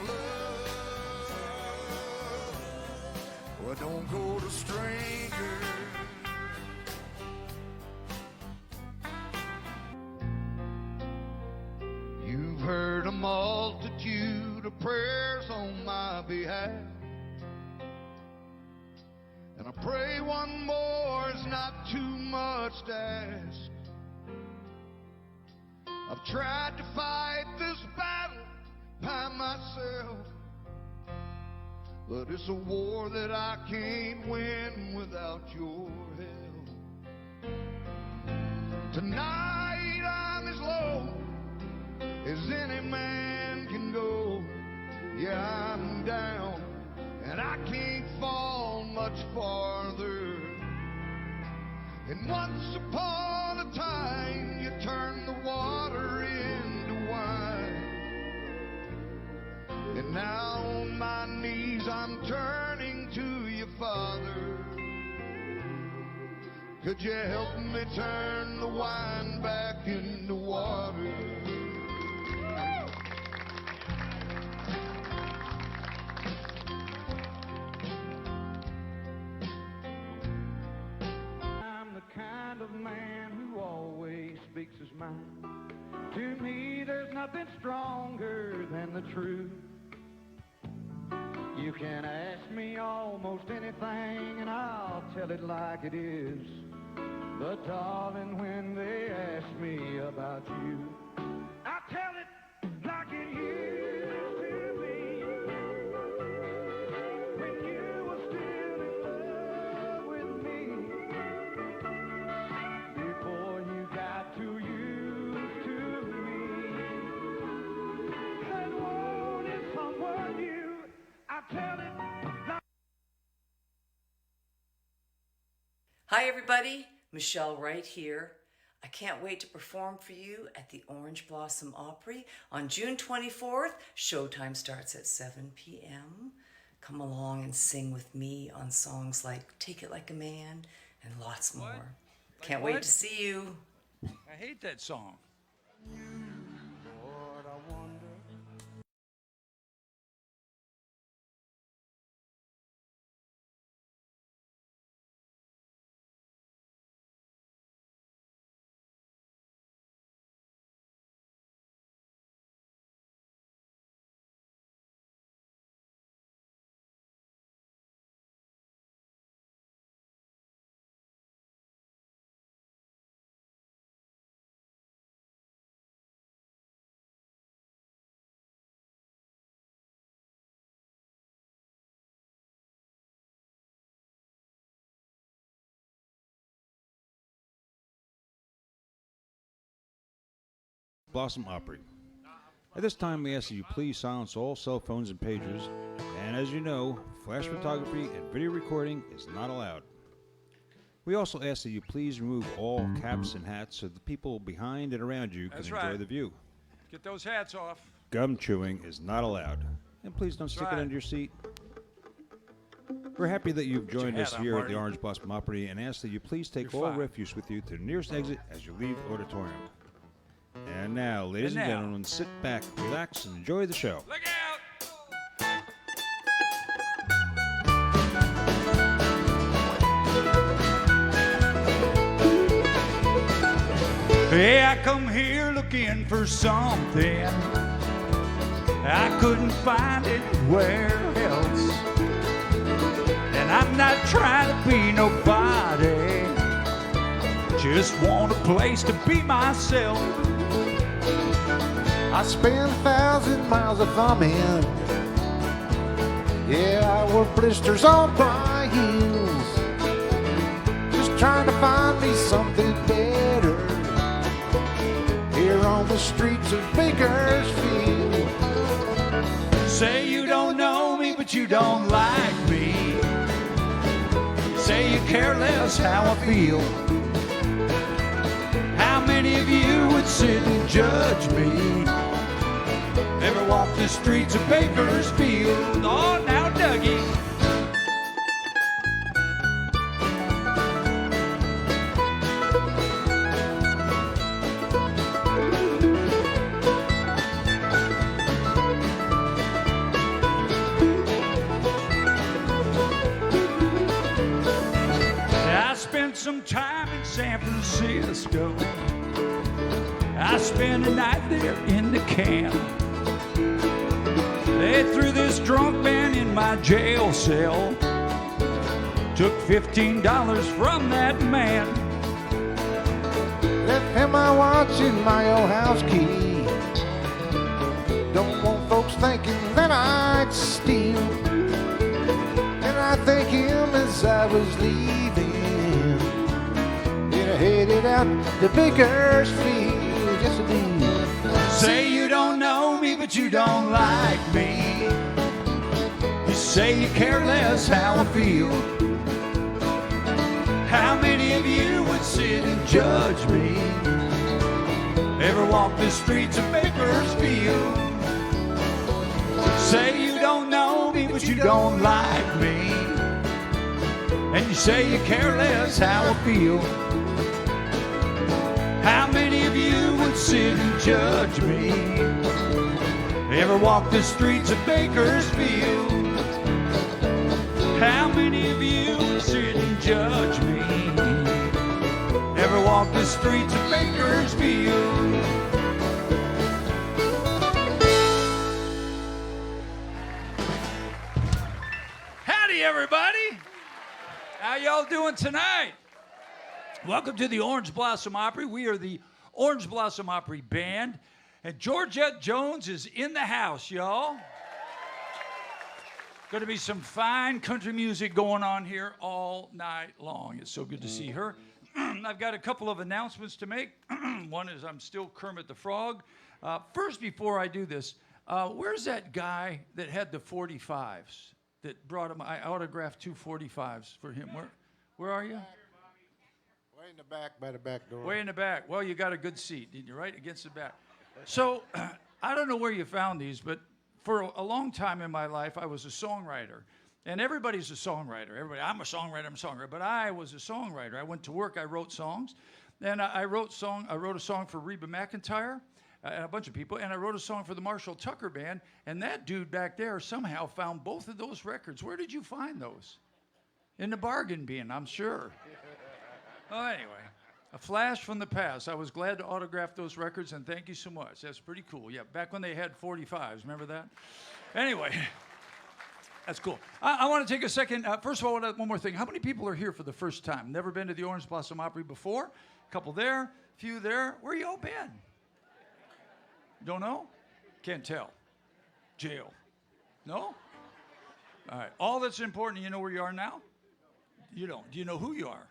love. Well, don't go to strangers. You've heard a multitude of prayers on my behalf, and I pray one more is not too much to ask. I've tried to fight this battle by myself, but it's a war that I can't win without your help. Tonight I'm as low as any man can go. Yeah, I'm down, and I can't fall much farther. And once upon a time, you turned the water into wine. And now on my knees, I'm turning to you, Father. Could you help me turn the wine back into water? Kind of man who always speaks his mind. To me, there's nothing stronger than the truth. You can ask me almost anything, and I'll tell it like it is. But darling, when they ask me about you, I tell it like it used to be. When you were still in love with me. Before you got too used to me and wanted someone new, I tell it like... Hi everybody, Michelle Wright here. I can't wait to perform for you at the Orange Blossom Opry on June 24th. Showtime starts at 7 p.m. Come along and sing with me on songs like Take It Like a Man and lots more. What? Can't Like wait what? to see you. I hate that song. Lord, I wonder. Blossom Opry. At this time, we ask that you please silence all cell phones and pagers, and as you know, flash photography and video recording is not allowed. We also ask that you please remove all caps and hats so the people behind and around you can That's enjoy right. the view. Get those hats off. Gum chewing is not allowed. And please don't stick it right. under your seat. We're happy that you've joined your us hat on, here at Marty. the Orange Blossom Opry and ask that you please take You're all fine. refuse with you to the nearest exit as you leave the auditorium. And now, ladies and And now. gentlemen, sit back, relax, and enjoy the show. Look out! Hey, I come here looking for something I couldn't find anywhere else. And I'm not trying to be nobody, just want a place to be myself. I spent 1,000 miles of thumbing. Yeah, I wore blisters on my heels, just trying to find me something better here on the streets of Bakersfield. Say you don't know me, but you don't like me. Say you care less how I feel. How many of you would sit and judge me? Ever walk the streets of Bakersfield? Oh, now, Dougie. San Francisco. I spent a night there in the camp. They threw this drunk man in my jail cell. Took $15 from that man. Left him my watch and my old house key. Don't want folks thinking that I'd steal. And I thank him as I was leaving. Then I headed out to Bakersfield. Yes, I did. Say you don't know me, but you don't like me. You say you care less how I feel. How many of you would sit and judge me? Ever walk the streets of Bakersfield? Say you don't know me, but you don't like me. And you say you care less how I feel. How many of you would sit and judge me? Ever walk the streets of Bakersfield? How many of you would sit and judge me? Ever walk the streets of Bakersfield? Howdy, everybody. How y'all doing tonight? Welcome to the Orange Blossom Opry. We are the Orange Blossom Opry Band, and Georgette Jones is in the house, y'all. Going to be some fine country music going on here all night long. It's so good to see her. I've got a couple of announcements to make. One is I'm still Kermit the Frog. First, before I do this, where's that guy that had the 45s that brought him? I autographed 2 45s for him. Where are you? Way in the back, by the back door. Way in the back. Well, you got a good seat, didn't you? Right against the back. So I don't know where you found these, but for a long time in my life, I was a songwriter. And everybody's a songwriter. I'm a songwriter, but I was a songwriter. I went to work, I wrote songs. And I wrote a song for Reba McEntire, and a bunch of people, and I wrote a song for the Marshall Tucker Band, and that dude back there somehow found both of those records. Where did you find those? In the bargain bin, I'm sure. Well, anyway, a flash from the past. I was glad to autograph those records, and thank you so much. That's pretty cool. Yeah, back when they had 45s, remember that? Anyway, that's cool. I want to take a second. First of all, one more thing. How many people are here for the first time? Never been to the Orange Blossom Opry before? A couple there, a few there. Where you all been? Don't know? Can't tell. Jail. No? All right. All that's important, you know where you are now? You don't. Do you know who you are?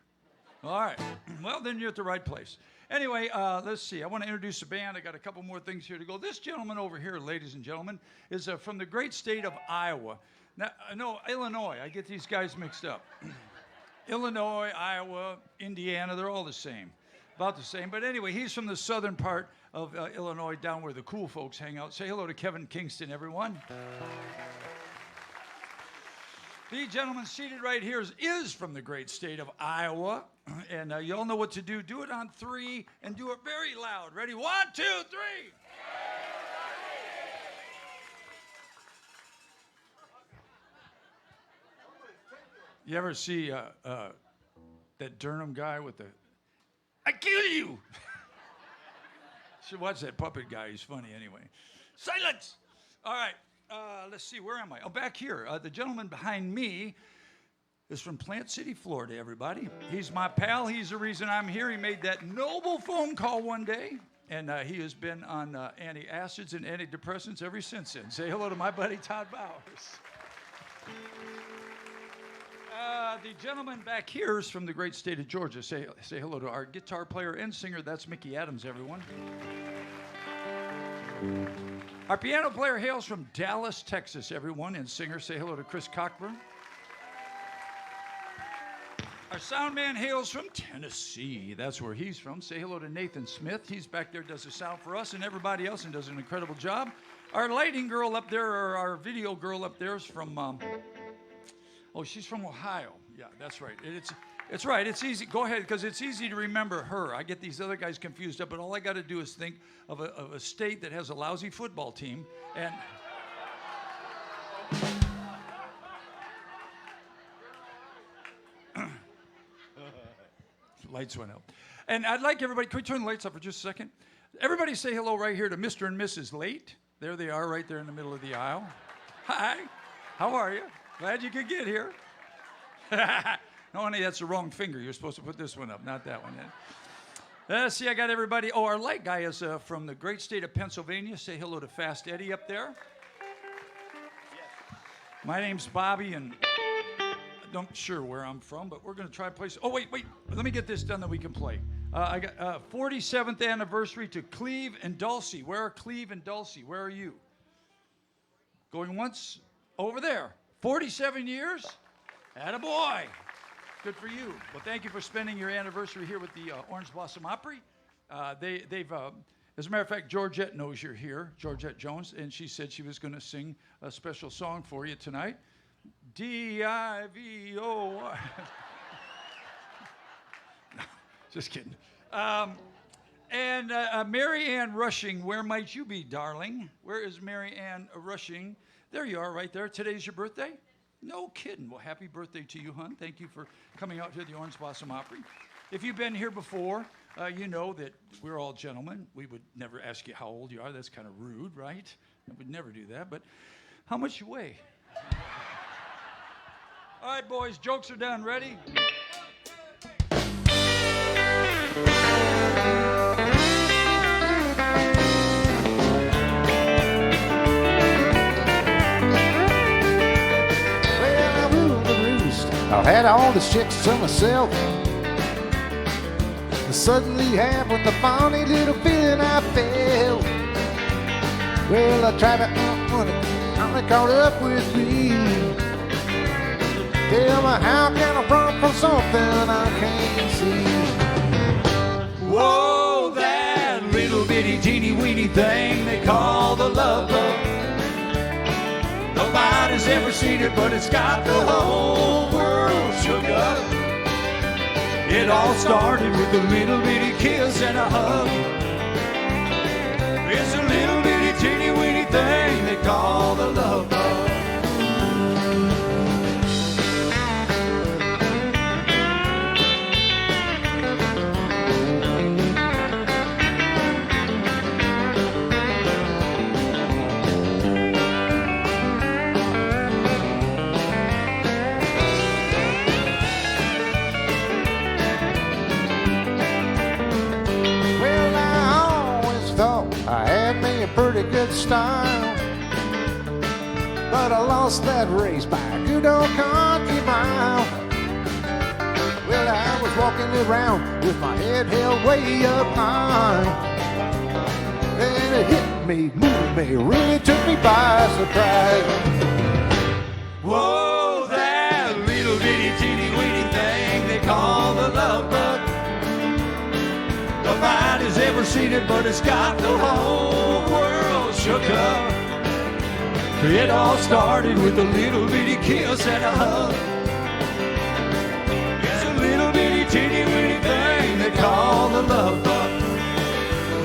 All right. Well, then you're at the right place. Anyway, let's see. I want to introduce the band. I got a couple more things here to go. This gentleman over here, ladies and gentlemen, is from the great state of Iowa. Now, no, Illinois. I get these guys mixed up. Illinois, Iowa, Indiana, they're all the same. About the same. But anyway, he's from the southern part of Illinois, down where the cool folks hang out. Say hello to Kevin Kingston, everyone. The gentleman seated right here is from the great state of Iowa. And you all know what to do. Do it on 3 and do it very loud. Ready? 1, 2, 3. You ever see that Durham guy with the, I kill you. Should watch that puppet guy. He's funny anyway. Silence. All right. Let's see. Where am I? Oh, back here. The gentleman behind me is from Plant City, Florida, everybody. He's my pal. He's the reason I'm here. He made that noble phone call one day, and he has been on antacids and antidepressants ever since then. Say hello to my buddy, Todd Bowers. The gentleman back here is from the great state of Georgia. Say hello to our guitar player and singer. That's Mickey Adams, everyone. Our piano player hails from Dallas, Texas, everyone, and singer. Say hello to Chris Cockburn. Our sound man hails from Tennessee. That's where he's from. Say hello to Nathan Smith. He's back there, does the sound for us and everybody else, and does an incredible job. Our lighting girl up there, or our video girl up there, is from, she's from Ohio. Yeah, that's right. It's right. It's easy. Go ahead, because it's easy to remember her. I get these other guys confused up, but all I got to do is think of a state that has a lousy football team, and lights went out. And I'd like everybody, can we turn the lights up for just a second? Everybody say hello right here to Mr. and Mrs. Late. There they are right there in the middle of the aisle. Hi, how are you? Glad you could get here. No, honey, that's the wrong finger. You're supposed to put this one up, not that one. See, I got everybody. Oh, our light guy is from the great state of Pennsylvania. Say hello to Fast Eddie up there. My name's Bobby, and I'm not sure where I'm from, but we're going to try to play. Oh, wait. Let me get this done that we can play. I got 47th anniversary to Cleve and Dulcie. Where are Cleve and Dulcie? Where are you? Going once? Over there. 47 years? Attaboy. Good for you. Well, thank you for spending your anniversary here with the Orange Blossom Opry. They've as a matter of fact, Georgette knows you're here, Georgette Jones, and she said she was going to sing a special song for you tonight. D-I-V-O-Y. No, just kidding. And Mary Ann Rushing, where might you be, darling? Where is Mary Ann Rushing? There you are, right there. Today's your birthday? No kidding. Well, happy birthday to you, hon. Thank you for coming out to the Orange Blossom Opry. If you've been here before, you know that we're all gentlemen. We would never ask you how old you are. That's kind of rude, right? I would never do that. But how much you weigh? All right, boys, jokes are done. Ready? I had all the chicks to myself. And suddenly happened the funny little feeling I felt. Well, I tried to when it finally caught up with me. Tell me, how can I run from something I can't see? Whoa, that little bitty teeny weeny thing they call the love bug. Nobody's ever seen it, but it's got the whole world shook up. It all started with a little bitty kiss and a hug. It's a little bitty teeny weeny thing they call the love bug. Pretty good style, but I lost that race by a good old country mile. Well, I was walking around with my head held way up high, and it hit me, moved me, really took me by surprise. Whoa, that little bitty teeny weeny thing they call the love bug. Nobody's ever seen it, but it's got the whole world shook up. It all started with a little bitty kiss and a hug. It's a little bitty teeny weeny thing they call the love bug.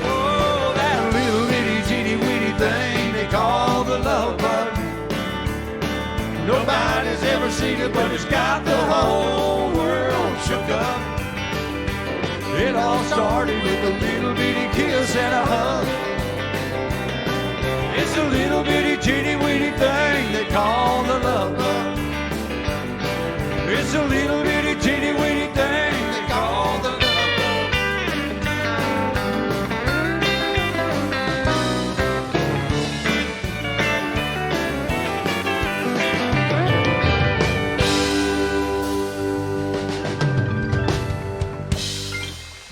Oh, that little bitty teeny weeny thing they call the love bug. Nobody's ever seen it, but it's got the whole world shook up. It all started with a little bitty kiss and a hug. It's a little bitty teeny weeny thing they call the love bug. It's a little bitty teeny weeny thing they call the love bug.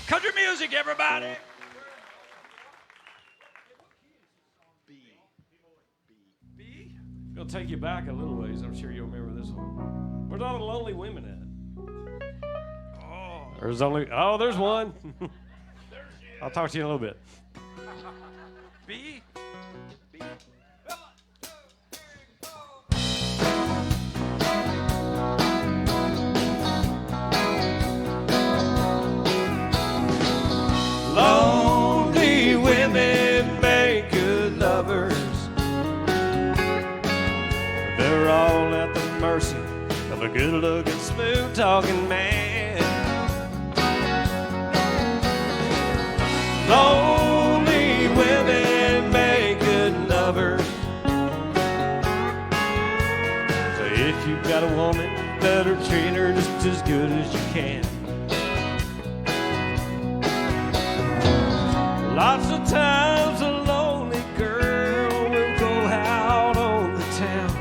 Country music, everybody. B. It'll take you back a little ways. I'm sure you'll remember this one. Where's all the lonely women at? Oh. There's one. I'll talk to you in a little bit. B. Lonely women make good lovers. They're all at the mercy of a good-looking, smooth-talking man. Lonely women make good lovers. So if you've got a woman, better treat her just as good as you can. Lots of times a lonely girl will go out on the town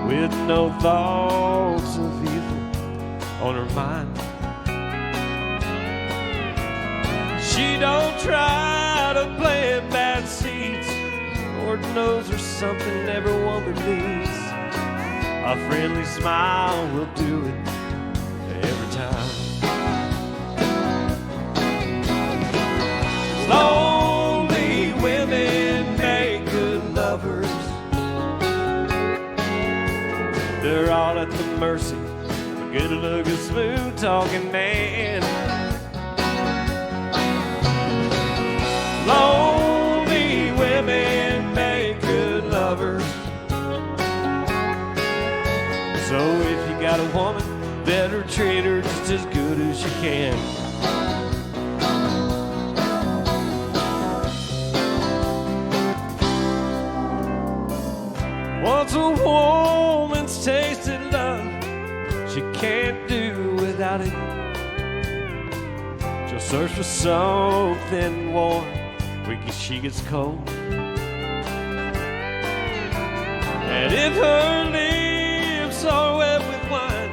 with no thoughts of evil on her mind. She don't try to play bad seats. Lord knows there's something every woman needs. A friendly smile will do it every time. Lonely women make good lovers. They're all at the mercy of a good-looking, smooth-talking man. Lonely women make good lovers. So if you got a woman, better treat her just as good as you can. Once a woman's tasted love, she can't do without it. She'll search for something warm when she gets cold. And if her lips are wet with wine,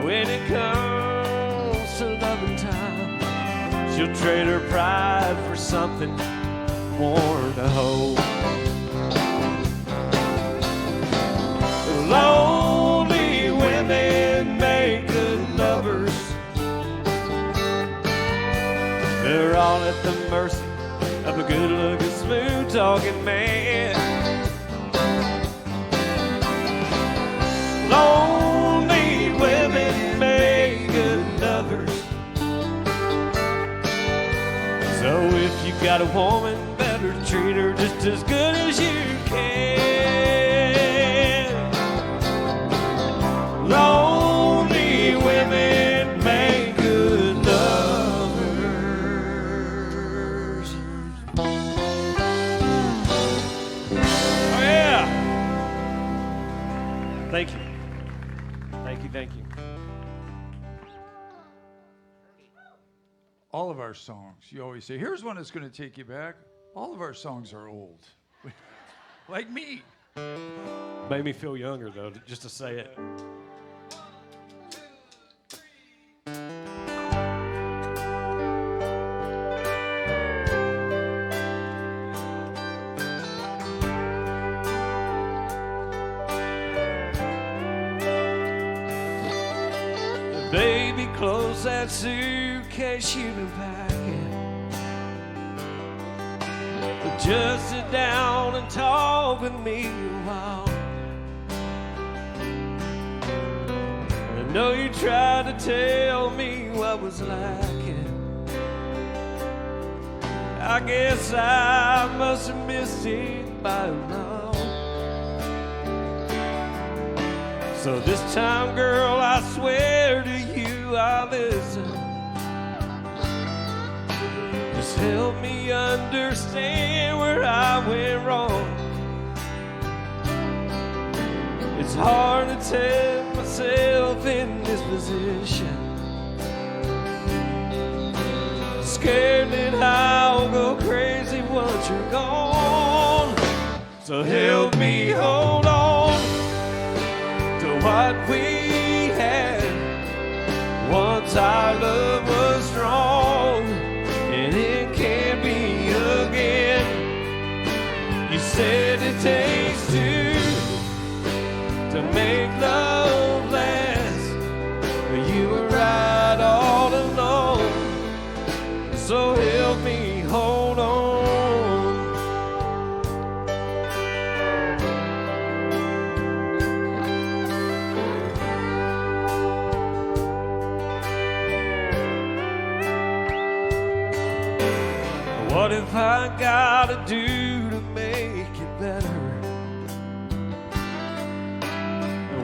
when it comes to loving time, she'll trade her pride for something more to hold. Lonely women make good lovers. They're all at the mercy of a good-looking, smooth-talking man. Lonely women make good lovers. So if you got a woman, better treat her just as good as you can. Lonely women make good lovers. Oh yeah! Thank you. Thank you. All of our songs, you always say, here's one that's going to take you back. All of our songs are old. Like me. Made me feel younger, though, just to say it. Baby, close that suitcase you've been packing. But just sit down and talk with me a while. I know you tried to tell me what was lacking. I guess I must have missed it by now. So this time, girl, I swear to you I'll listen. Just help me understand where I went wrong. It's hard to tell myself in this position. Scared that I'll go crazy once you're gone. So help me hold on to what we had. Once our love was strong, and it can't be again. You said it takes two to make love last, but you were right all along. So help me hold on. What have I gotta do to make it better?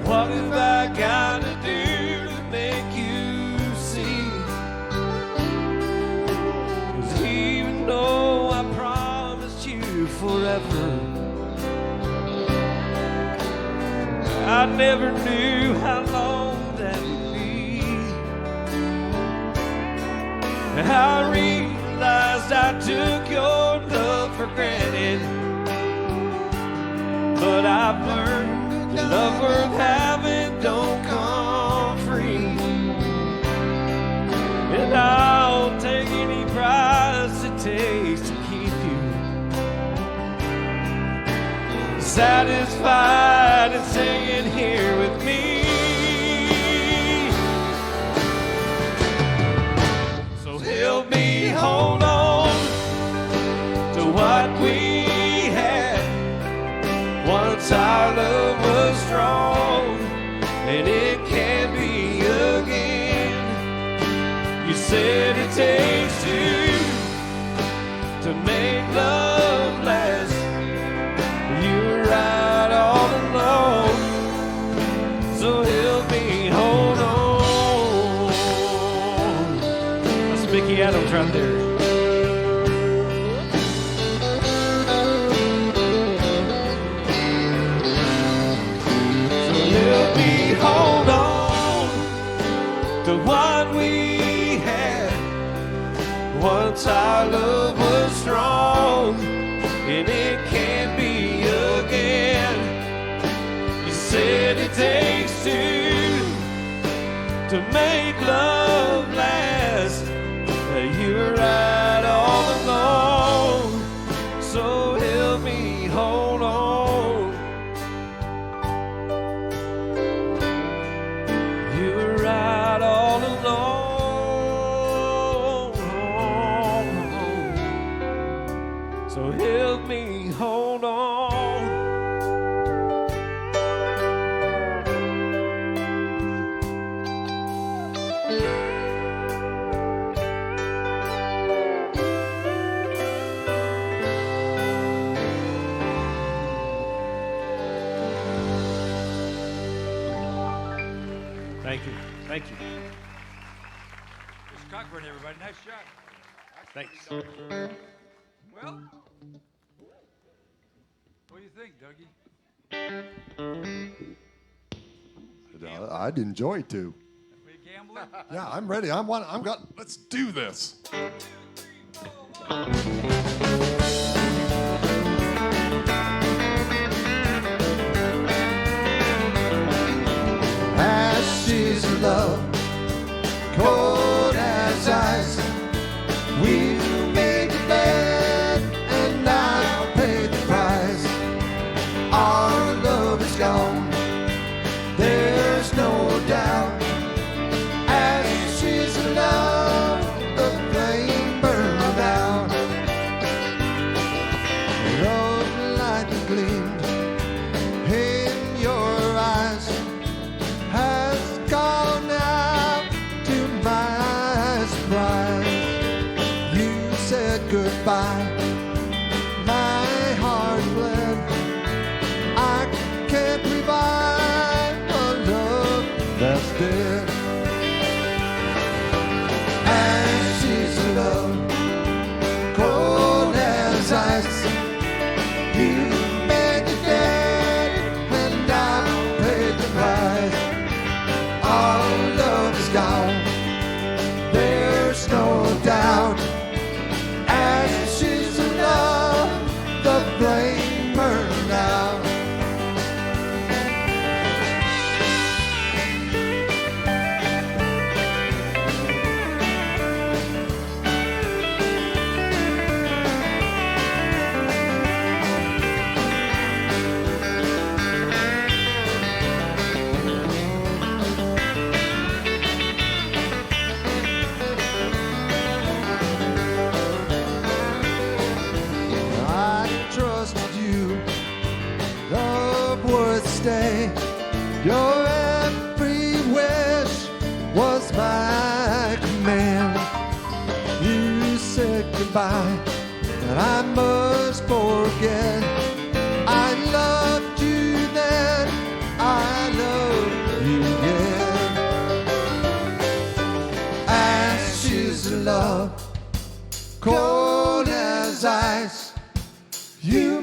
What have I gotta do to make you see forever. I never knew how long that would be. I realized I took your love for granted, but I've learned that love worth having don't come free. And I'll take any price it takes to keep you satisfied and singing here with me. So help me hold on to what we had. Once our love was strong, and it can't be again. You said it takes two to make love last. You were right all along, so help me hold on. That's Mickey Adams right there. So help me hold on to what we had. Once our love was strong, and it can't be again. You said it takes two to make love last. You were right all along, so help me hold on. You were right all along, so help me hold on. Thank you. Thank you. Chris Cockburn, everybody. Nice shot. Thanks. Well, what do you think, Dougie? I'd enjoy to. We gambling? Yeah, I'm ready. Let's do this. 1, 2, 3, 4. Ashes of love, cold as ice. We made the bed, and I paid the price. Our love is gone, there's no doubt. Ashes of love, the flame burned out. Love like a gleam in your eyes has gone out to my surprise. You said goodbye, my heart bled. I can't revive a love that's dead. Ashes of love, cold as ice. You made the dead, and I paid the price. Our love is gone, there's no doubt. Ashes of love, the flame burned out. I trusted you, love would stay. Your every wish was my command. You said goodbye, and I must forget. I loved you then, I love you again. Ashes of love, cold as ice. You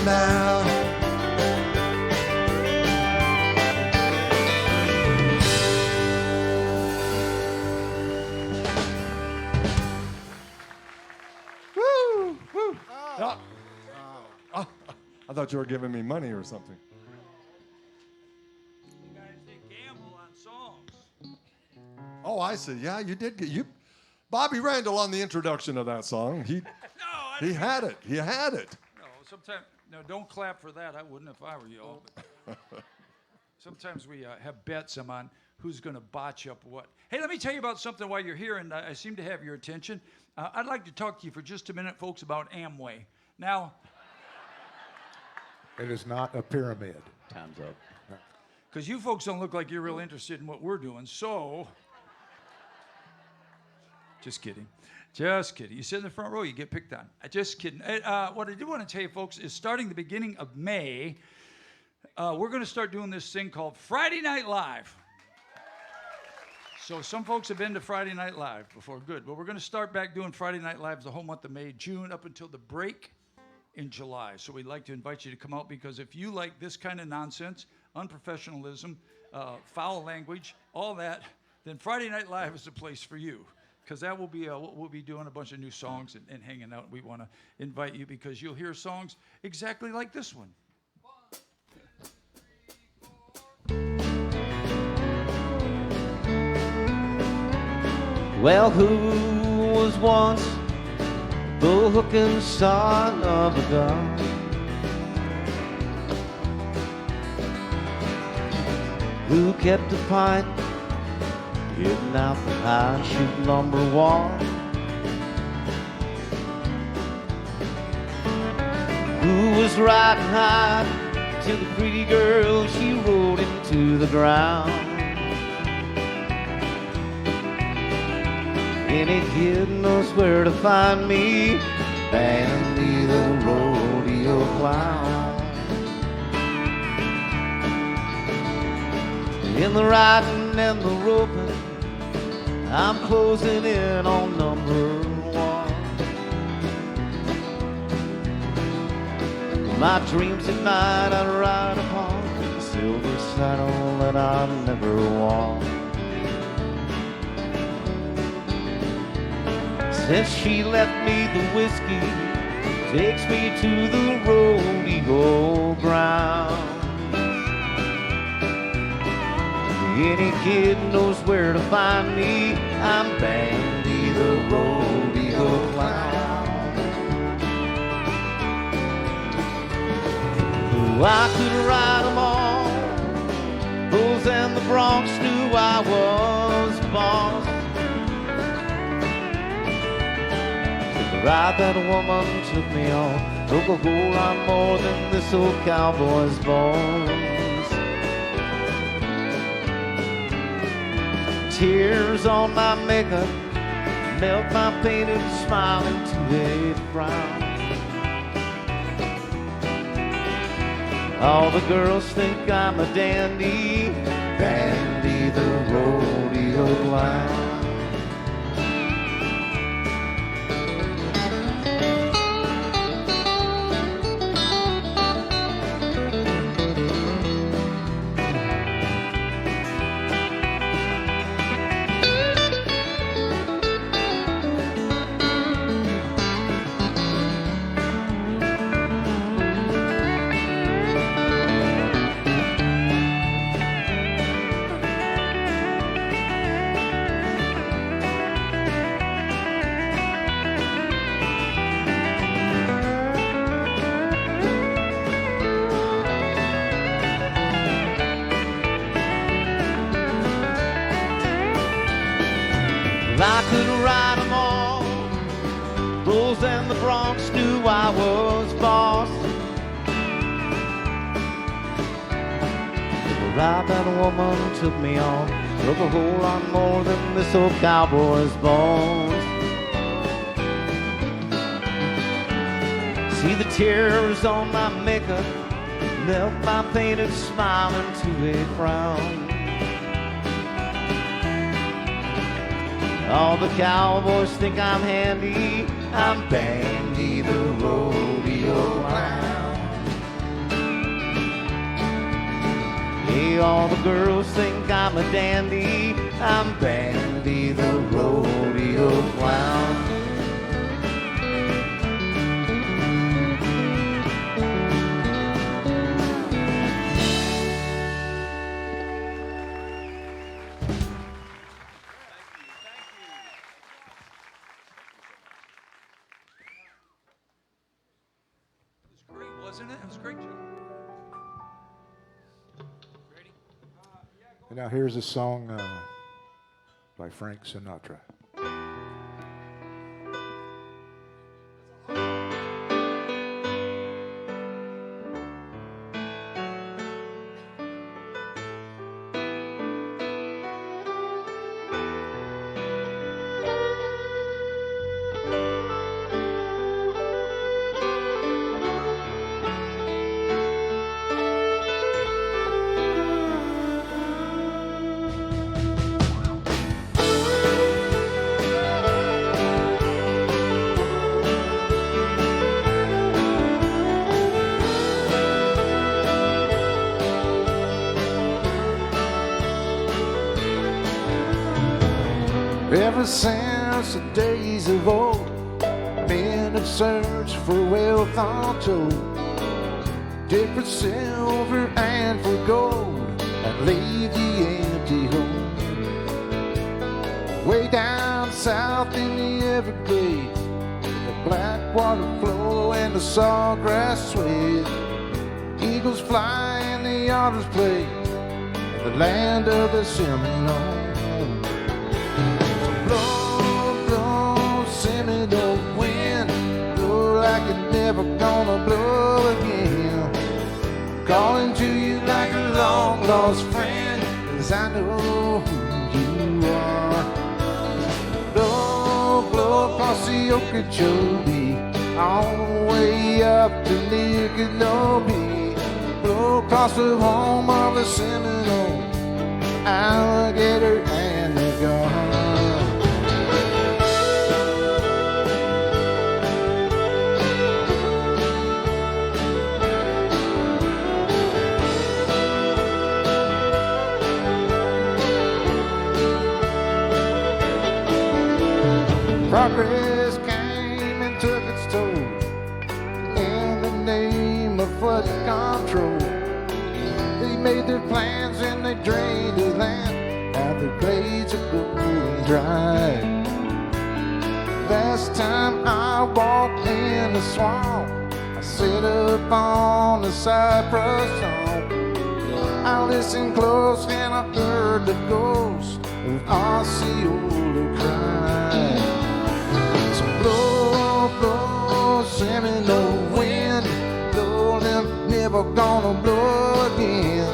going down. Woo! Woo! Oh. Oh, I thought you were giving me money or something. You guys, they gamble on songs. Oh, I see. Yeah, you did get you. Bobby Randall on the introduction of that song. He had it. He had it. No, sometimes, no, don't clap for that. I wouldn't if I were y'all. But sometimes we have bets on who's going to botch up what. Hey, let me tell you about something while you're here, and I seem to have your attention. I'd like to talk to you for just a minute, folks, about Amway. Now, It is not a pyramid. Time's up. because you folks don't look like you're real interested in what we're doing, so. Just kidding. Just kidding. You sit in the front row, you get picked on. Just kidding. What I do want to tell you, folks, is starting the beginning of May, we're going to start doing this thing called Friday Night Live. So some folks have been to Friday Night Live before. Good. But we're going to start back doing Friday Night Live the whole month of May, June, up until the break in July. So we'd like to invite you to come out, because if you like this kind of nonsense, unprofessionalism, foul language, all that, then Friday Night Live is the place for you. Because that will be, we'll be doing a bunch of new songs and hanging out. We want to invite you because you'll hear songs exactly like this one. Well, who was once the hook and son of a gun? Who kept a pint, getting out the high, shoot number one? Who was riding high till the pretty girl, she rode him to the ground? Any kid knows where to find me, Bandy the rodeo clown. In the riding and the roping, I'm closing in on number one. My dreams at night I ride upon the silver saddle that I never won. Since she left me, the whiskey takes me to the rodeo ground. Any kid knows where to find me, I'm Bandy the rodeo clown. Oh, I could ride 'em all, Bulls and the Bronx knew I was boss. The ride that woman took me on took a whole lot more than this old cowboy's bones. Tears on my makeup melt my painted smile into a frown. All the girls think I'm a dandy, Bandy the rodeo clown. I could ride 'em all, Bulls and the Bronx knew I was boss. The ride that woman took me on took a whole lot more than this old cowboy's bones. See the tears on my makeup melt my painted smile into a frown. All the cowboys think I'm handy, I'm Bandy the rodeo clown. All the girls think I'm a dandy. I'm Bandy the rodeo clown. Wasn't it? It was great. And now here's a song by Frank Sinatra. Ever since the days of old, men have searched for wealth untold, dig for silver and for gold, and leave the empty home. Way down south in the Everglades, the black water flow and the sawgrass sway. Eagles fly and the otters play, in the land of the Seminole. Seminole wind, blow like it's never gonna blow again. Calling to you like a long lost friend, 'cause I know who you are. Blow, blow across the Okeechobee, all the way up to Micanopy. Blow across the home of the Seminole, alligator and the gun. Progress came and took its toll in the name of flood control. They made their plans and they drained the land. Now the glades are going dry. Last time I walked in the swamp, I sit up on the cypress swamp. I listened close and I heard the ghost of Osceola cry. Blow, blow, Seminole wind, blow them, never gonna blow again.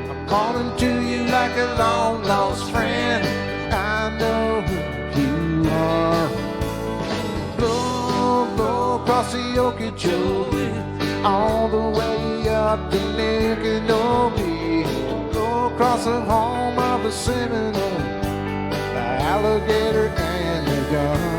I'm calling to you like a long lost friend, I know who you are. Blow, blow across the Okeechobee, all the way up to Micanopy. Blow across the home of the Seminole, the alligator and the gun.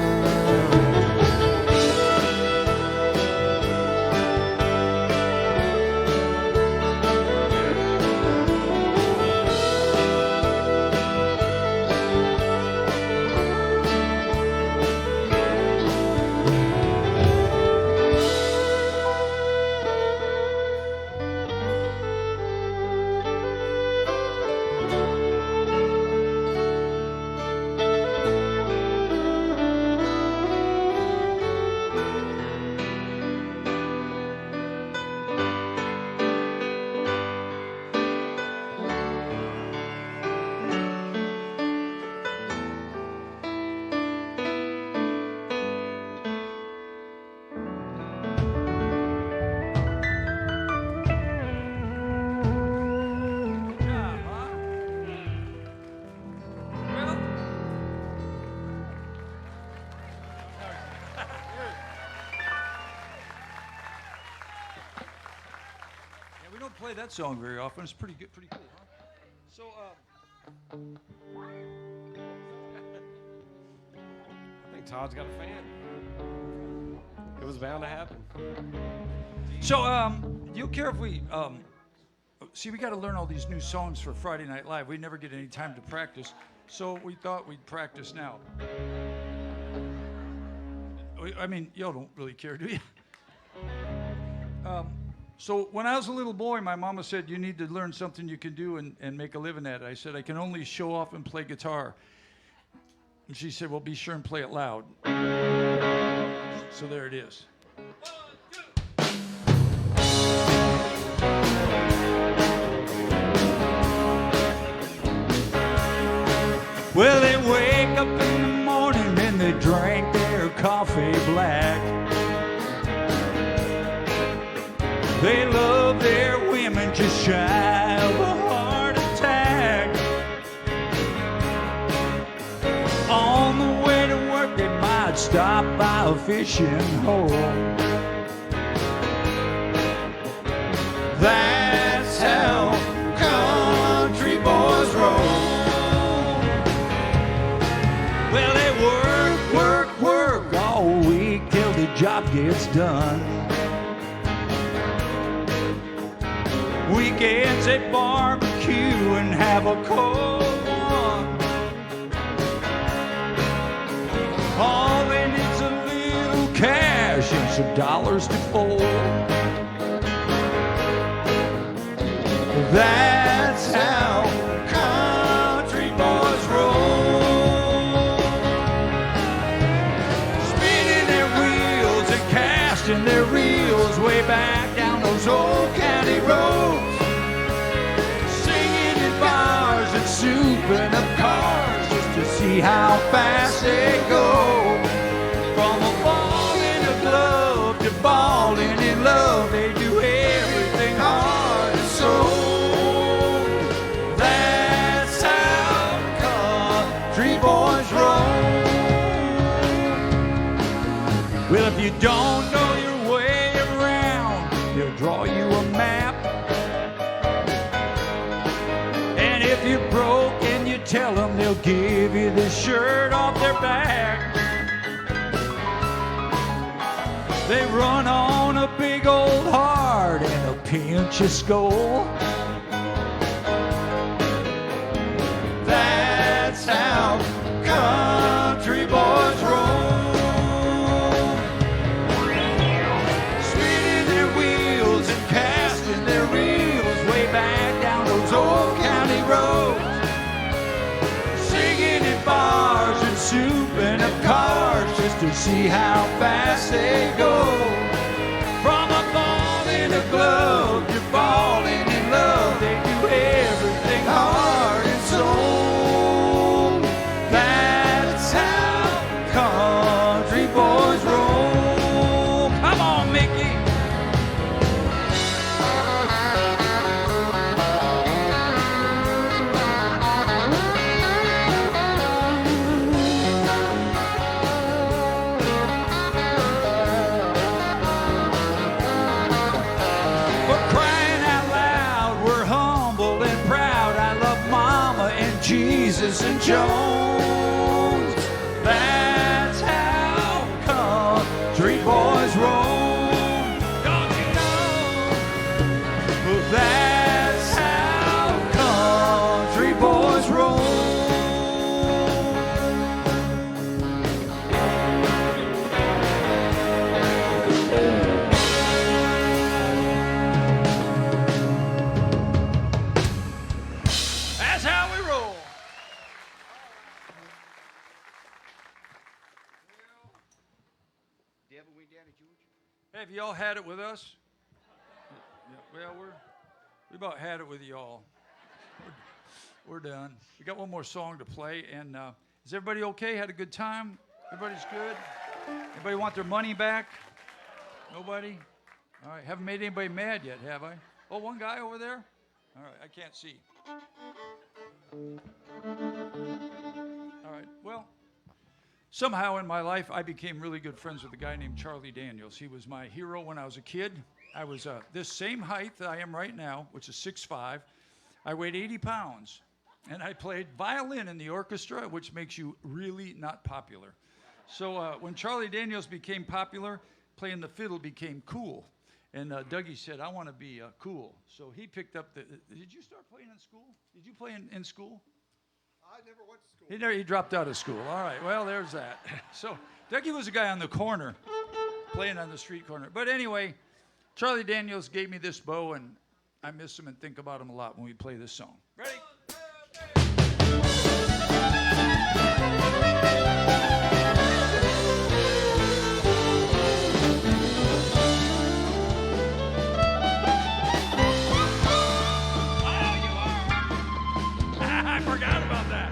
We don't play that song very often. It's pretty good, pretty cool, huh? So, I think Todd's got a fan. It was bound to happen. so, do you care if we see, we got to learn all these new songs for Friday Night Live. We never get any time to practice, so we thought we'd practice now. I mean, y'all don't really care, do you? So when I was a little boy, my mama said, you need to learn something you can do and make a living at it. I said, I can only show off and play guitar. And she said, well, be sure and play it loud. So there it is. Well, they wake up in the morning and they drink their coffee black. They love their women just shy of a heart attack. On the way to work, they might stop by a fishing hole. That's how country boys roll. Well, they work all week till the job gets done. Weekends they barbecue and have a cold one. All they need's a little cash and some dollars to fold. That's how country boys roll. Spinning their wheels and casting their reels way back down those old county roads. Singing in bars and souping up cars just to see how fast they go. From a ball in a glove to balling in love, they do everything hard and soul. That's how country boys roll. Well, if you don't know your way around, they'll draw you a map. And if you're broke and you tell them, they'll give you the shirt off their back. They run on a big old heart and a pinch of skull. That's how country boys roll. Spinning their wheels and casting their reels way back down those old county roads. Singing in bars and souping up cars just to see how fast they go. From a ball in a glove to falling in love, they do everything hard and soul. That's how country boys roll. Come on, Mickey. For crying out loud, we're humble and proud. I love Mama and Jesus and Jones. That's how country boys roll. Don't you know? That's how country boys roll. That's how we roll. Hey, have y'all had it with us? Yeah, well, we about had it with y'all. We're done. We got one more song to play, and is everybody okay? Had a good time? Everybody's good? Anybody want their money back? Nobody? All right, haven't made anybody mad yet, have I? Oh, one guy over there? All right, I can't see. All right, well, somehow in my life, I became really good friends with a guy named Charlie Daniels. He was my hero when I was a kid. I was this same height that I am right now, which is 6'5". I weighed 80 pounds, and I played violin in the orchestra, which makes you really not popular. So when Charlie Daniels became popular, playing the fiddle became cool. And Dougie said, I want to be cool. So he picked up the... Did you start playing in school? Did you play in school? I never went to school. He dropped out of school. All right, well, there's that. So Dougie was a guy on the corner, playing on the street corner. But anyway, Charlie Daniels gave me this bow, and I miss him and think about him a lot when we play this song. Ready? I forgot about that.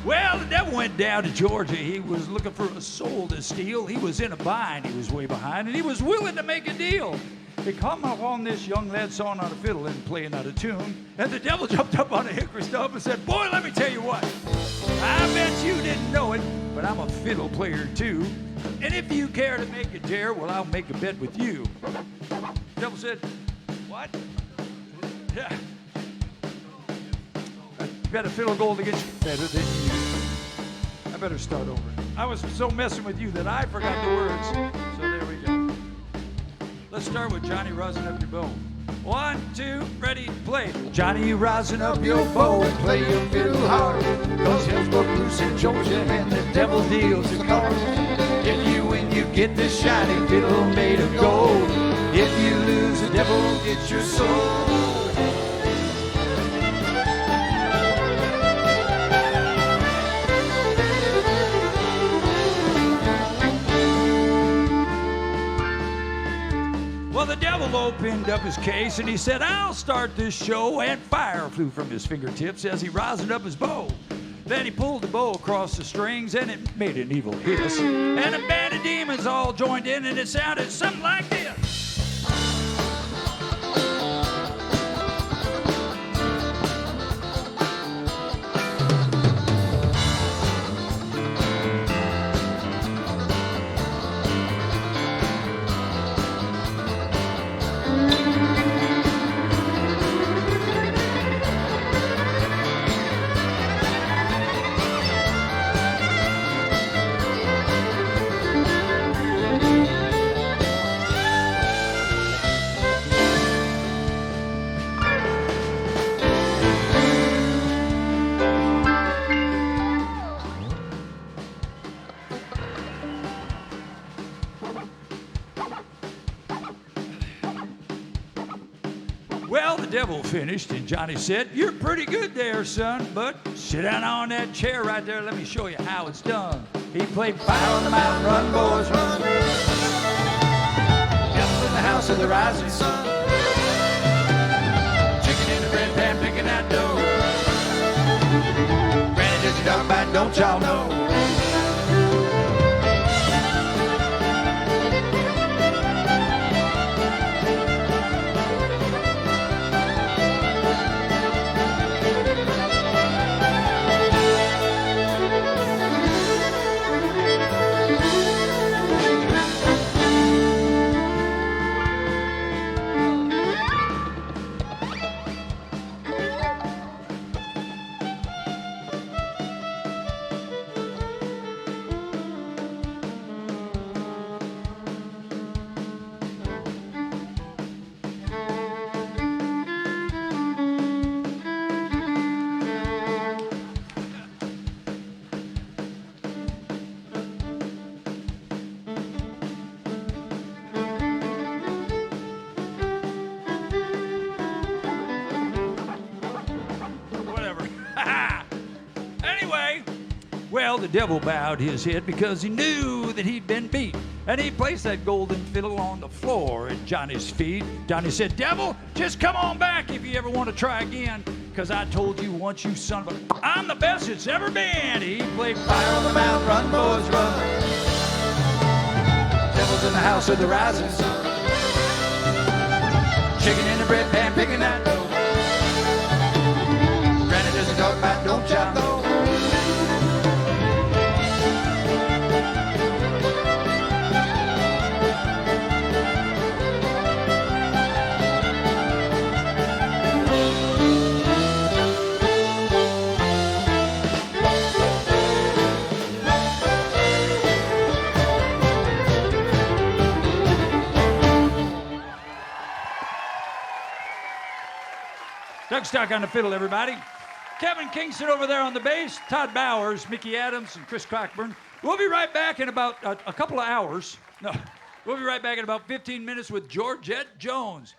Well, the devil went down to Georgia. He was looking for a soul to steal. He was in a bind. He was way behind, and he was willing to make a deal. He come upon this young lad sawing on a fiddle and playing out of tune, and the devil jumped up on a hickory stump and said, boy, let me tell you what. I bet you didn't know it, but I'm a fiddle player too. And if you care to make a dare, well, I'll make a bet with you. The devil said, what? Yeah. I bet a fiddle gold against you better than you. I better start over. I was so messing with you that I forgot the words. So there we go. Let's start with Johnny rosin up your bow. 1, 2, ready, play. Johnny, rosin up your bow and play your fiddle hard. Cause hell's broke loose in Georgia and the devil deals the cards. If you win, you get this shiny fiddle made of gold. If you lose, the devil gets your soul. Well, the devil opened up his case and he said, I'll start this show, and fire flew from his fingertips as he rosined up his bow. Then he pulled the bow across the strings and it made an evil hiss. And a band of demons all joined in and it sounded something like this. Well, the devil finished, and Johnny said, you're pretty good there, son, but sit down on that chair right there. Let me show you how it's done. He played Fire on the Mountain, Run, Boys, Run. Devil in the house of the rising sun. Chicken in the bread pan, picking that dough. Granny, does your dog bite, don't y'all know? Well, the devil bowed his head because he knew that he'd been beat. And he placed that golden fiddle on the floor at Johnny's feet. Johnny said, devil, just come on back if you ever want to try again. Because I told you once, you son of a... I'm the best it's ever been. He played Fire on the Mountain, Run, Boys, Run. Devil's in the house of the rising sun. Chicken in the bread pan, picking that dough. Granny doesn't talk about, don't y'all know? Doug Stock on the fiddle, everybody. Kevin Kingston over there on the bass. Todd Bowers, Mickey Adams, and Chris Cockburn. We'll be right back in about a couple of hours. No, we'll be right back in about 15 minutes with Georgette Jones.